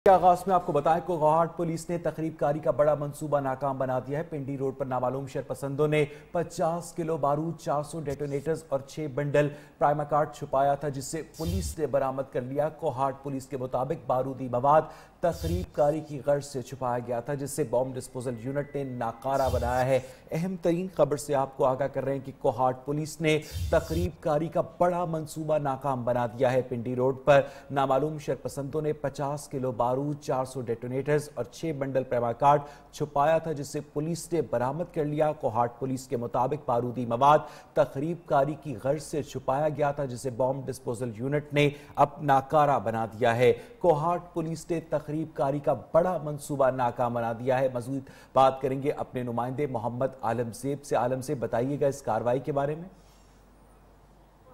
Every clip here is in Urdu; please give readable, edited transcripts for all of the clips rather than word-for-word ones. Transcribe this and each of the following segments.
کے آغاز میں آپ کو بتائیں کہ گوہاٹ پولیس نے تخریب کاری کا بڑا منصوبہ ناکام بنا دیا ہے۔ پنڈی روڈ پر نامعلوم شرپسندوں نے 50 کلو بارود، 400 ڈیٹونیٹرز اور 6 بنڈل پرائما کارڈ چھپایا تھا، جس سے پولیس نے برآمد کر لیا۔ گوہاٹ پولیس کے مطابق بارودی مواد تخریب کاری کی غرض سے چھپایا گیا تھا، جس سے بام ڈسپوزل یونٹ نے ناکارہ بنایا ہے۔ اہم ترین خبر سے آپ کو آگاہ کر رہے ہیں کہ گوہاٹ پولیس نے تخریب کاری کا بڑا منصوبہ ناکام بنا دیا ہے۔ پنڈی روڈ پر نامعلوم شرپسندوں نے 50 کلو بارود، 400 ڈیٹونیٹرز اور 6 بنڈل پرائما کارڈ چھپایا تھا، جس سے پولیس نے برآمد کر لیا۔ گوہاٹ پولیس کے مطابق بارودی مواد تخریب کاری کی غرض سے چھپایا گیا تھا، جسے بام ڈسپوزل یونٹ نے اب ناکارہ بنا دیا ہے۔ گوہاٹ پولیس نے تخریب کاری کا بڑا منصوبہ ناکام بنا دیا ہے۔ مزید بات کریں گے اپنے نمائندے محمد عالم زیب سے۔ عالم زیب، بتائیے گا اس کارروائی کے بارے میں۔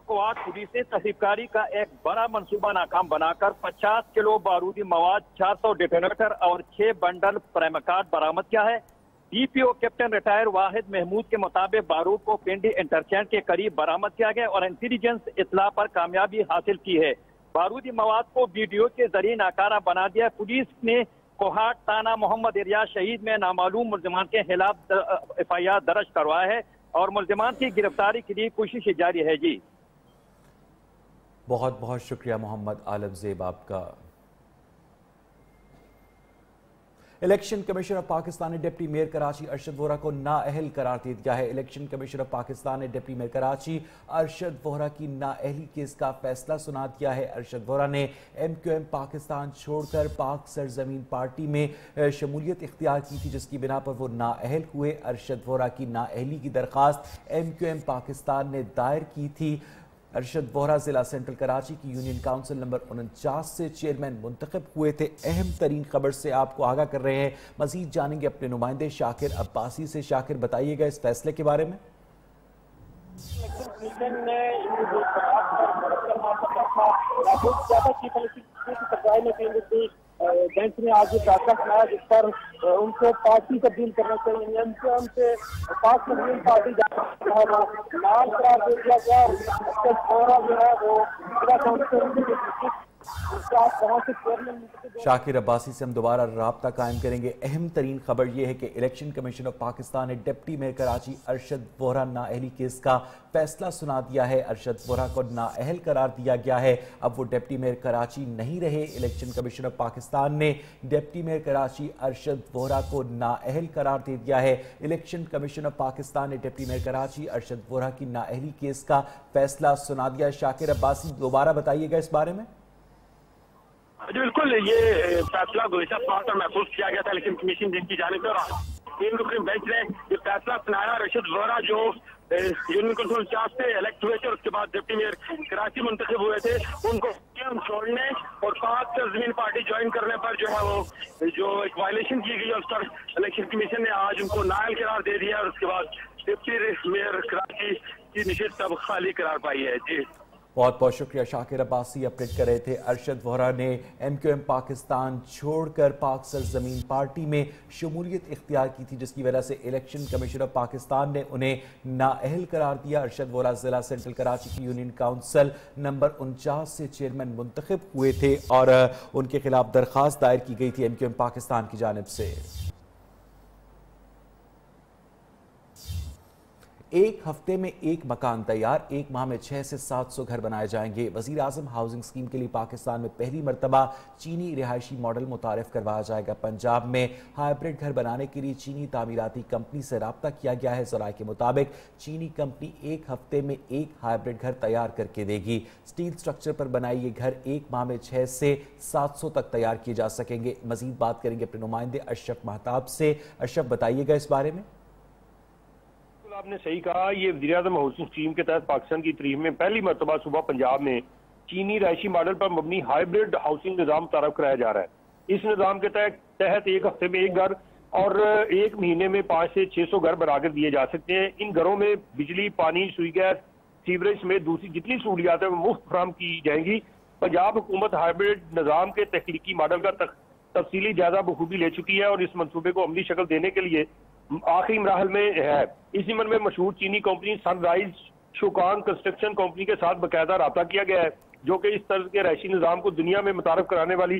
گوہاٹ پولیس نے تخریب کاری کا ایک بڑا منصوبہ ناکام بنا کر 50 کلو بارودی مواد، 400 ڈیٹونیٹر اور 6 بنڈل پرائما کارڈ برآمد کیا ہے۔ ڈی پی او کیپٹن ریٹائر واحد محمود کے مطابق بارود کو پنڈی انٹرچینج کے قریب برآمد کیا گیا اور انٹیلیجنس اطلاع پر کامیابی حاصل کی ہے۔ بارودی مواد کو ویڈیو کے ذریعے ناکارہ بنا دیا۔ پولیس نے گوہاٹ تھانہ محمد اریاض شہید میں نامعلوم ملزمان کے خلاف ایف آئی آر درج کروایا ہے اور ملزمان کی گرفتاری کے لیے کوشش جاری ہے۔ جی بہت بہت شکریہ محمد عالم زیب آپ کا۔ الیکشن کمیشن آف پاکستان نے ڈپٹی میئر کراچی ارشد ووہرا کو نااہل قرار دے دیا ہے۔ الیکشن کمیشن آف پاکستان نے ڈپٹی میئر کراچی ارشد ووہرا کی نااہلی کیس کا فیصلہ سنا دیا ہے۔ ارشد ووہرا نے ایم کیو ایم پاکستان چھوڑ کر پاک سرزمین پارٹی میں شمولیت اختیار کی تھی، جس کی بنا پر وہ نااہل ہوئے۔ ارشد ووہرا کی نااہلی کی درخواست ایم کیو ایم پاکستان نے دائر کی تھی۔ ارشد ووہرا ضلع سینٹرل کراچی کی یونین کاؤنسل نمبر 49 سے چیئرمین منتخب ہوئے تھے۔ اہم ترین خبر سے آپ کو آگاہ کر رہے ہیں، مزید جانیں گے اپنے نمائندے شاکر عباسی سے۔ شاکر، بتائیے گا اس فیصلے کے بارے میں۔ بینچ نے آج یہ فیصلہ سنایا جس پر ان کو پارٹی تبدیل کرنا چاہیے، ہم سے پاک سرزمین پارٹی نام قرار دے دیا گیا اور جو ہے وہ شاکر عباسی سے ہم دوبارہ رابطہ قائم کریں گے۔ اہم ترین خبر یہ ہے کہ الیکشن کمیشن آف پاکستان نے ڈپٹی میئر کراچی ارشد ووہرا نااہلی کیس کا فیصلہ سنا دیا ہے۔ ارشد ووہرا کو نااہل قرار دیا گیا ہے، اب وہ ڈپٹی میئر کراچی نہیں رہے۔ الیکشن کمیشن آف پاکستان نے ڈپٹی میئر کراچی ارشد ووہرا کو نااہل قرار دے دیا ہے۔ الیکشن کمیشن آف پاکستان نے ڈپٹی میئر کراچی ارشد ووہرا کی نااہلی کیس کا فیصلہ سنا دیا۔ شاکر عباسی، دوبارہ بتائیے گا اس بارے میں۔ جی بالکل، یہ فیصلہ گزشتہ 5 اور محفوظ کیا گیا تھا الیکشن کمیشن جن کی جانب سے، اور 3 رکنی بینچ نے یہ فیصلہ سنایا۔ ارشد ووہرا جو یونین کونسل 49 سے الیکٹ ہوئے تھے اور اس کے بعد ڈپٹی میئر کراچی منتخب ہوئے تھے، ان کو چھوڑنے اور پاک سرزمین پارٹی جوائن کرنے پر جو ہے وہ جو ایک وائلیشن کی گئی، اس پر الیکشن کمیشن نے آج ان کو نااہل قرار دے دیا اور اس کے بعد ڈپٹی میئر کراچی کی نشست اب خالی قرار پائی ہے۔ جی بہت بہت شکریہ شاکر عباسی، اپڈیٹ کر رہے تھے۔ ارشد ووہرا نے ایم کیو ایم پاکستان چھوڑ کر پاک سرزمین پارٹی میں شمولیت اختیار کی تھی، جس کی وجہ سے الیکشن کمیشن آف پاکستان نے انہیں نااہل قرار دیا۔ ارشد ووہرا ضلع سینٹرل کراچی کی یونین کاؤنسل نمبر 49 سے چیئرمین منتخب ہوئے تھے اور ان کے خلاف درخواست دائر کی گئی تھی ایم کیو ایم پاکستان کی جانب سے۔ ایک ہفتے میں ایک مکان تیار، ایک ماہ میں 600 سے 700 گھر بنائے جائیں گے۔ وزیر اعظم ہاؤسنگ اسکیم کے لیے پاکستان میں پہلی مرتبہ چینی رہائشی ماڈل متعارف کروایا جائے گا۔ پنجاب میں ہائیبرڈ گھر بنانے کے لیے چینی تعمیراتی کمپنی سے رابطہ کیا گیا ہے۔ ذرائع کے مطابق چینی کمپنی ایک ہفتے میں ایک ہائیبرڈ گھر تیار کر کے دے گی۔ سٹیل سٹرکچر پر بنائے یہ گھر ایک ماہ میں 600 سے 700 تک تیار کیے جا سکیں گے۔ مزید بات کریں گے اپنے نمائندے اشرف مہتاب سے۔ اشرف، بتائیے گا اس بارے میں۔ آپ نے صحیح کہا، یہ وزیر اعظم ہاؤسنگ اسکیم کے تحت پاکستان کی تاریخ میں پہلی مرتبہ صوبہ پنجاب میں چینی رہائشی ماڈل پر مبنی ہائیبرڈ ہاؤسنگ نظام متعارف کرایا جا رہا ہے۔ اس نظام کے تحت ایک ہفتے میں ایک گھر اور ایک مہینے میں 500 سے 600 گھر بنا کر دیے جا سکتے ہیں۔ ان گھروں میں بجلی، پانی، سوئی گیس، سیوریج سمیت دوسری جتنی سہولیات ہیں وہ مفت فراہم کی جائیں گی۔ پنجاب حکومت ہائیبرڈ نظام کے تخلیقی ماڈل کا تفصیلی جائزہ بخوبی لے چکی ہے اور اس منصوبے کو عملی شکل دینے کے لیے آخری مراحل میں ہے۔ اس عمل میں مشہور چینی کمپنی سن رائز شوکان کنسٹرکشن کمپنی کے ساتھ باقاعدہ رابطہ کیا گیا ہے، جو کہ اس طرز کے رہائشی نظام کو دنیا میں متعارف کرانے والی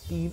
3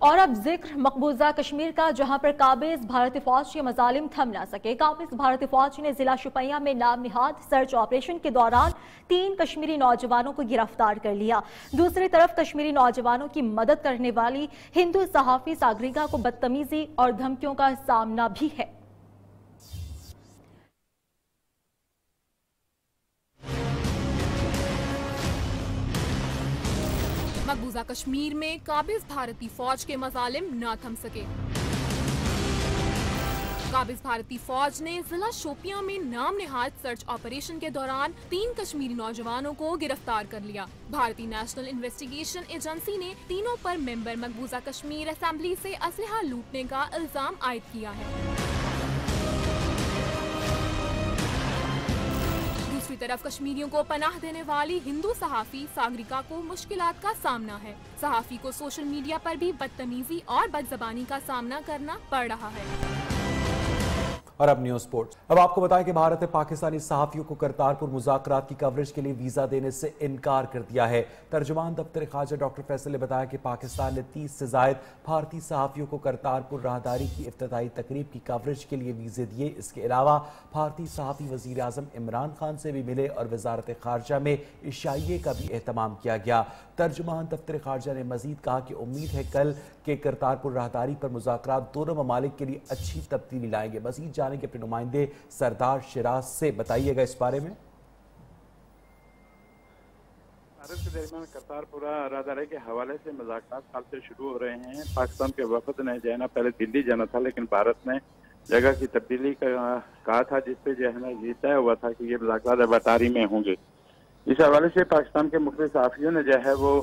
اور اب ذکر مقبوضہ کشمیر کا، جہاں پر قابض بھارتی فوج کے مظالم تھم نہ سکے۔ قابض بھارتی فوج نے ضلع شوپیاں میں نام نہاد سرچ آپریشن کے دوران 3 کشمیری نوجوانوں کو گرفتار کر لیا۔ دوسری طرف کشمیری نوجوانوں کی مدد کرنے والی ہندو صحافی ساگریکا کو بدتمیزی اور دھمکیوں کا سامنا بھی ہے۔ مقبوضہ کشمیر میں قابض بھارتی فوج کے مظالم نہ تھم سکے۔ قابض بھارتی فوج نے ضلع شوپیاں میں نام نہاد سرچ آپریشن کے دوران 3 کشمیری نوجوانوں کو گرفتار کر لیا۔ بھارتی نیشنل انویسٹیگیشن ایجنسی نے تینوں پر ممبر مقبوضہ کشمیر اسمبلی سے اسلحہ لوٹنے کا الزام عائد کیا ہے۔ دوسری طرف کشمیریوں کو پناہ دینے والی ہندو صحافی ساگریکا کو مشکلات کا سامنا ہے۔ صحافی کو سوشل میڈیا پر بھی بدتمیزی اور بدزبانی کا سامنا کرنا پڑ رہا ہے۔ اور اب نیوز سپورٹس۔ اب آپ کو بتائیں کہ بھارت نے پاکستانی صحافیوں کو کرتارپور مذاکرات کی کوریج کے لیے ویزا دینے سے انکار کر دیا ہے۔ ترجمان دفتر خارجہ ڈاکٹر فیصل نے بتایا کہ پاکستان نے 30 سے زائد بھارتی صحافیوں کو کرتارپور راہداری کی افتتاحی تقریب کی کوریج کے لیے ویزے دیے۔ اس کے علاوہ بھارتی صحافی وزیر اعظم عمران خان سے بھی ملے اور وزارت خارجہ میں عشائیے کا بھی اہتمام کیا گیا۔ ترجمان دفتر خارجہ نے مزید کہا کہ امید ہے کل کے کرتارپور راہداری پر مذاکرات دونوں ممالک کے لیے اچھی تبدیلی لائیں گے۔ مزید جانیں گے اپنے نمائندے سردار شراز سے، بتائیے گا اس بارے میں۔ بھارت کے درمیان کرتارپور راہداری کے حوالے سے مذاکرات کل سے شروع ہو رہے ہیں۔ پاکستان کے وفد نے جو ہے نا پہلے دلی جانا تھا، لیکن بھارت نے جگہ کی تبدیلی کا کہا تھا، جس پہ جو ہے نا یہ طے ہوا تھا کہ یہ مذاکرات اٹاری میں ہوں گے۔ اس حوالے سے پاکستان کے مختلف صحافیوں نے جو ہے وہ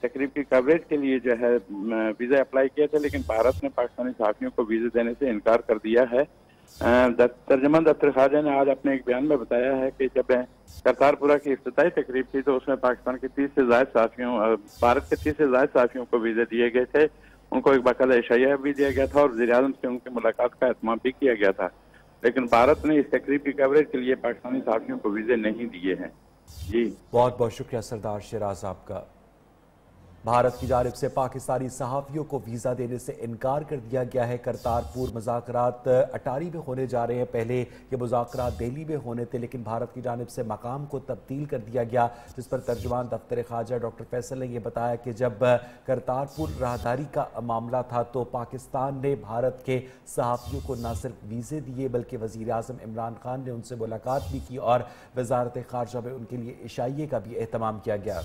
تقریب کی کوریج کے لیے جو ہے ویزا اپلائی کیا تھا، لیکن بھارت نے پاکستانی صحافیوں کو ویزے دینے سے انکار کر دیا ہے۔ ترجمان دفتر خارجہ نے آج اپنے ایک بیان میں بتایا ہے کہ جب کرتارپورہ کی افتتاحی تقریب تھی تو اس میں پاکستان کے 30 سے زائد صحافیوں، بھارت کے 30 سے زائد صحافیوں کو ویزے دیے گئے تھے۔ ان کو ایک باقاعدہ عشائیہ بھی دیا گیا تھا اور وزیر اعظم سے ان کی ملاقات کا اہتمام بھی کیا گیا تھا، لیکن بھارت نے اس تقریب کی کوریج کے لیے پاکستانی صحافیوں کو ویزے نہیں دیے ہیں۔ جی بہت بہت شکریہ سردار شراز آپ کا۔ بھارت کی جانب سے پاکستانی صحافیوں کو ویزا دینے سے انکار کر دیا گیا ہے۔ کرتارپور مذاکرات اٹاری میں ہونے جا رہے ہیں، پہلے یہ مذاکرات دہلی میں ہونے تھے، لیکن بھارت کی جانب سے مقام کو تبدیل کر دیا گیا، جس پر ترجمان دفتر خارجہ ڈاکٹر فیصل نے یہ بتایا کہ جب کرتارپور راہداری کا معاملہ تھا تو پاکستان نے بھارت کے صحافیوں کو نہ صرف ویزے دیے بلکہ وزیر اعظم عمران خان نے ان سے ملاقات بھی کی اور وزارت خارجہ میں ان کے لیے عشائیے کا بھی اہتمام کیا گیا۔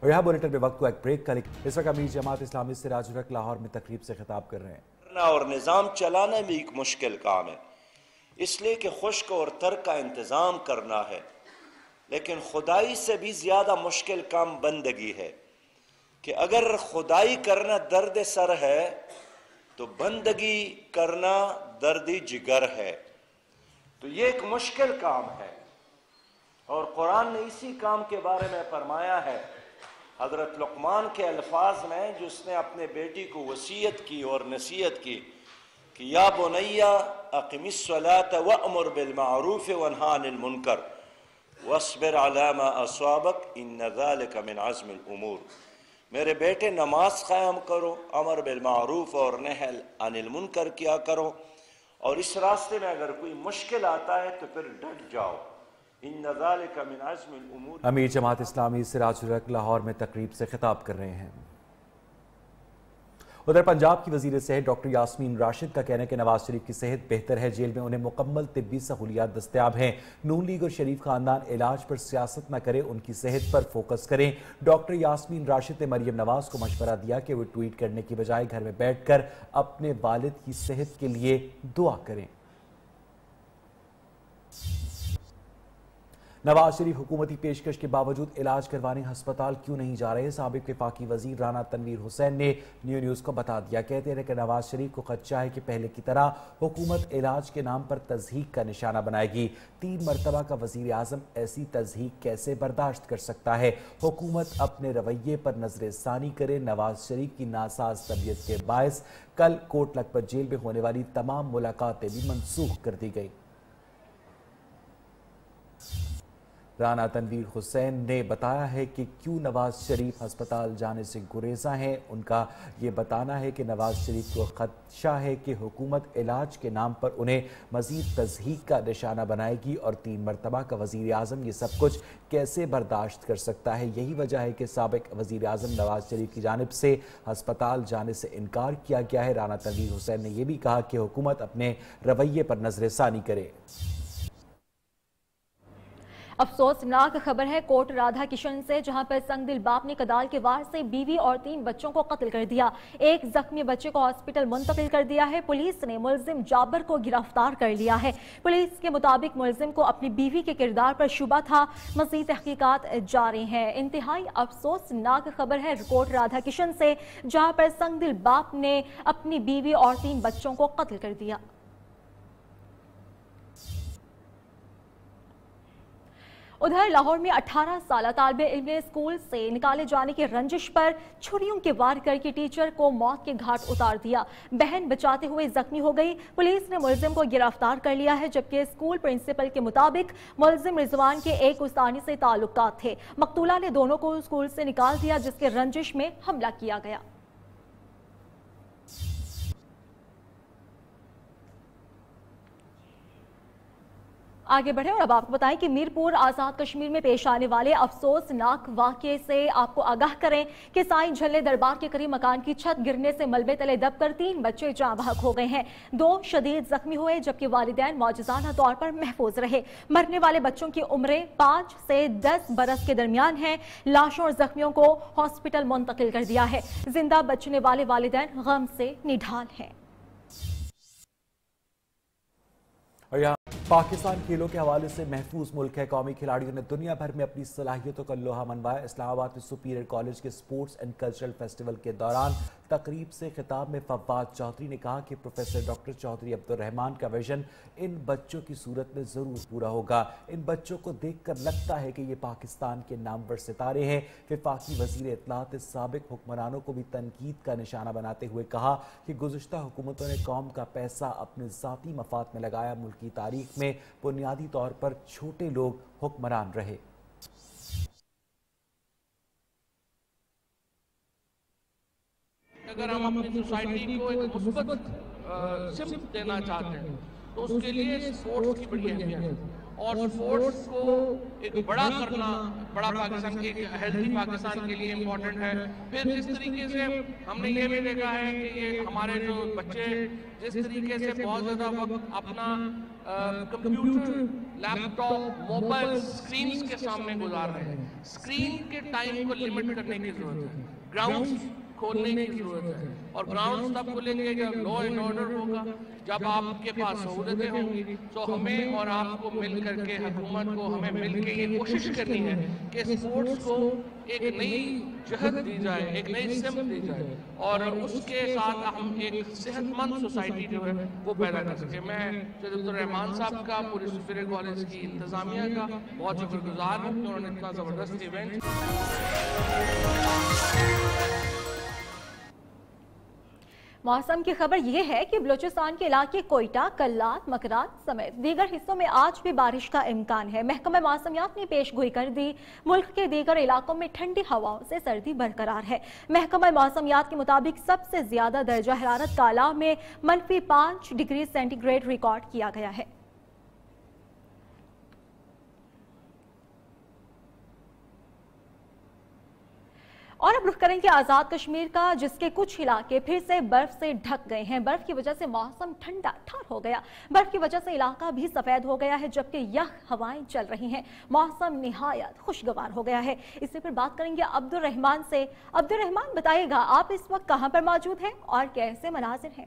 اور یہاں بولیٹن میں وقت کو ایک بریک کا، اس وقت امیر جماعت اسلامی سراج الحق لاہور میں تقریب سے خطاب کر رہے ہیں۔ اور نظام چلانا بھی ایک مشکل کام ہے، اس لیے کہ خشک اور تر کا انتظام کرنا ہے، لیکن خدائی سے بھی زیادہ مشکل کام بندگی ہے کہ اگر خدائی کرنا درد سر ہے تو بندگی کرنا درد جگر ہے، تو یہ ایک مشکل کام ہے۔ اور قرآن نے اسی کام کے بارے میں فرمایا ہے، حضرت لقمان کے الفاظ میں، جس نے اپنے بیٹی کو وصیت کی اور نصیحت کی کہ یا بنیا اقم الصلاۃ وامر بالمعروف وانہا عن المنکر واصبر علی ما اصابک ان ذلک من عزم الامور۔ میرے بیٹے نماز قائم کرو، امر بالمعروف اور نہی عن المنکر کیا کرو، اور اس راستے میں اگر کوئی مشکل آتا ہے تو پھر ڈٹ جاؤ، ان ذالک من عزم الامور۔ امیر جماعت اسلامی سراج الحق لاہور میں تقریب سے خطاب کر رہے ہیں۔ ادھر پنجاب کی وزیر صحت ڈاکٹر یاسمین راشد کا کہنا ہے کہ نواز شریف کی صحت بہتر ہے، جیل میں انہیں مکمل طبی سہولیات دستیاب ہیں۔ نون لیگ اور شریف خاندان علاج پر سیاست نہ کرے، ان کی صحت پر فوکس کریں۔ ڈاکٹر یاسمین راشد نے مریم نواز کو مشورہ دیا کہ وہ ٹویٹ کرنے کی بجائے گھر میں بیٹھ کر اپنے والد کی صحت کے لیے دعا کریں۔ نواز شریف حکومتی پیشکش کے باوجود علاج کروانے ہسپتال کیوں نہیں جا رہے؟ سابق وفاقی وزیر رانا تنویر حسین نے نیوز کو بتا دیا، کہتے ہیں کہ نواز شریف کو خدشہ ہے کہ پہلے کی طرح حکومت علاج کے نام پر تضحیک کا نشانہ بنائے گی۔ 3 مرتبہ کا وزیر اعظم ایسی تضحیک کیسے برداشت کر سکتا ہے؟ حکومت اپنے رویے پر نظر ثانی کرے۔ نواز شریف کی ناساز طبیعت کے باعث کل کوٹ لکھپت جیل میں ہونے والی تمام ملاقاتیں بھی منسوخ کر دی گئی۔ رانا تنویر حسین نے بتایا ہے کہ کیوں نواز شریف ہسپتال جانے سے گریزاں ہیں۔ ان کا یہ بتانا ہے کہ نواز شریف کو خدشہ ہے کہ حکومت علاج کے نام پر انہیں مزید تضحیک کا نشانہ بنائے گی اور 3 مرتبہ کا وزیر اعظم یہ سب کچھ کیسے برداشت کر سکتا ہے۔ یہی وجہ ہے کہ سابق وزیر اعظم نواز شریف کی جانب سے ہسپتال جانے سے انکار کیا گیا ہے۔ رانا تنویر حسین نے یہ بھی کہا کہ حکومت اپنے رویے پر نظر ثانی کرے۔ افسوسناک خبر ہے کوٹ رادھا کشن سے، جہاں پر سنگ دل باپ نے کدال کے وار سے بیوی اور 3 بچوں کو قتل کر دیا۔ ایک زخمی بچے کو ہاسپٹل منتقل کر دیا ہے۔ پولیس نے ملزم جابر کو گرفتار کر لیا ہے۔ پولیس کے مطابق ملزم کو اپنی بیوی کے کردار پر شبہ تھا۔ مزید تحقیقات جاری ہیں۔ انتہائی افسوسناک خبر ہے کوٹ رادھا کشن سے، جہاں پر سنگ دل باپ نے اپنی بیوی اور 3 بچوں کو قتل کر دیا۔ ادھر لاہور میں 18 سالہ طالب علم نے اسکول سے نکالے جانے کی رنجش پر چھریوں کے وار کر کے ٹیچر کو موت کے گھاٹ اتار دیا۔ بہن بچاتے ہوئے زخمی ہو گئی۔ پولیس نے ملزم کو گرفتار کر لیا ہے، جبکہ اسکول پرنسپل کے مطابق ملزم رضوان کے ایک استانی سے تعلقات تھے۔ مقتولہ نے دونوں کو اسکول سے نکال دیا، جس کے رنجش میں حملہ کیا گیا۔ آگے بڑھیں اور اب آپ کو بتائیں کہ میرپور آزاد کشمیر میں پیش آنے والے افسوسناک واقعے سے آپ کو آگاہ کریں کہ سائیں جھلے دربار کے قریب مکان کی چھت گرنے سے ملبے تلے دب کر 3 بچے جاں بحق ہو گئے ہیں۔ 2 شدید زخمی ہوئے، جبکہ والدین معجزانہ طور پر محفوظ رہے۔ مرنے والے بچوں کی عمریں 5 سے 10 برس کے درمیان ہیں۔ لاشوں اور زخمیوں کو ہاسپٹل منتقل کر دیا ہے۔ زندہ بچنے والے والدین غم سے نڈھال ہیں۔ اور یہاں پاکستان کھیلوں کے حوالے سے محفوظ ملک ہے۔ قومی کھلاڑیوں نے دنیا بھر میں اپنی صلاحیتوں کا لوہا منوایا۔ اسلام آباد میں سپیریئر کالج کے سپورٹس اینڈ کلچرل فیسٹیول کے دوران تقریب سے خطاب میں فواد چودھری نے کہا کہ پروفیسر ڈاکٹر چودھری عبدالرحمان کا ویژن ان بچوں کی صورت میں ضرور پورا ہوگا۔ ان بچوں کو دیکھ کر لگتا ہے کہ یہ پاکستان کے نامور ستارے ہیں۔ وفاقی وزیر اطلاعات سابق حکمرانوں کو بھی تنقید کا نشانہ بناتے ہوئے کہا کہ گزشتہ حکومتوں نے قوم کا پیسہ اپنے ذاتی مفاد میں لگایا۔ ملک کی تاریخ میں بنیادی طور پر چھوٹے لوگ حکمران رہے۔ اگر ہم اپنی سوسائٹی کو ایک مثبت سمت دینا چاہتے ہیں تو اس کے لیے سپورٹس کی بڑی اہمیت ہے، اور سپورٹس کو ایک بڑا کرنا، بڑا پاکستان ایک ہیلتھی پاکستان کے لیے امپورٹنٹ ہے۔ پھر جس طریقے سے ہم نے یہ بھی دیکھا ہے کہ یہ ہمارے جو بچے جس طریقے سے بہت زیادہ وقت اپنا کمپیوٹر، لیپ ٹاپ، موبائل اسکرینز کے سامنے گزار رہے ہیں، اسکرین کے ٹائم کو لمٹ کرنے کی ضرورت ہے۔ گراؤنڈز کھولنے کی ضرورت ہے، اور گراؤنڈز تب کھولیں گے جب لا اینڈ آرڈر ہوگا، جب آپ کے پاس سہولتیں ہوں گی۔ تو ہمیں اور آپ کو مل کر کے، حکومت کو ہمیں مل کے یہ کوشش کرنی ہے کہ سپورٹس کو ایک نئی جہت دی جائے، ایک نئی سمت دی جائے، اور اس کے ساتھ ہم ایک صحت مند سوسائٹی جو ہے وہ پیدا کر سکیں۔ میں سید عبدالرحمان صاحب کا، پوری سپیریئر کالج کی انتظامیہ کا بہت شکر گزار ہوں کہ انہوں نے اتنا زبردست ایونٹ۔ موسم کی خبر یہ ہے کہ بلوچستان کے علاقے کوئٹہ، کلات، مکرات سمیت دیگر حصوں میں آج بھی بارش کا امکان ہے۔ محکمہ موسمیات نے پیش گوئی کر دی، ملک کے دیگر علاقوں میں ٹھنڈی ہواؤں سے سردی برقرار ہے۔ محکمہ موسمیات کے مطابق سب سے زیادہ درجہ حرارت کالا میں -5 ڈگری سینٹی گریڈ ریکارڈ کیا گیا ہے۔ اور اب رخ کریں گے آزاد کشمیر کا، جس کے کچھ علاقے پھر سے برف سے ڈھک گئے ہیں۔ برف کی وجہ سے موسم ٹھنڈا ٹھار ہو گیا۔ برف کی وجہ سے علاقہ بھی سفید ہو گیا ہے، جبکہ یخ ہوائیں چل رہی ہیں۔ موسم نہایت خوشگوار ہو گیا ہے۔ اس سے پھر بات کریں گے عبدالرحمان سے۔ عبدالرحمان بتائیے گا، آپ اس وقت کہاں پر موجود ہیں اور کیسے مناظر ہیں؟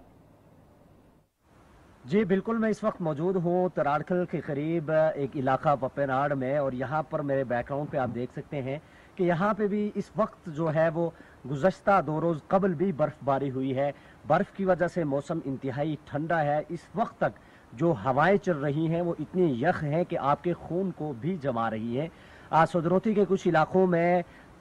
جی بالکل، میں اس وقت موجود ہوں تراڑکھل کے قریب ایک علاقہ پپیناڑ میں، اور یہاں پر میرے بیک گراؤنڈ پہ آپ دیکھ سکتے ہیں کہ یہاں پہ بھی اس وقت جو ہے وہ گزشتہ 2 روز قبل بھی برف باری ہوئی ہے۔ برف کی وجہ سے موسم انتہائی ٹھنڈا ہے۔ اس وقت تک جو ہوائیں چل رہی ہیں وہ اتنی یخ ہیں کہ آپ کے خون کو بھی جما رہی ہیں۔ سودروتی کے کچھ علاقوں میں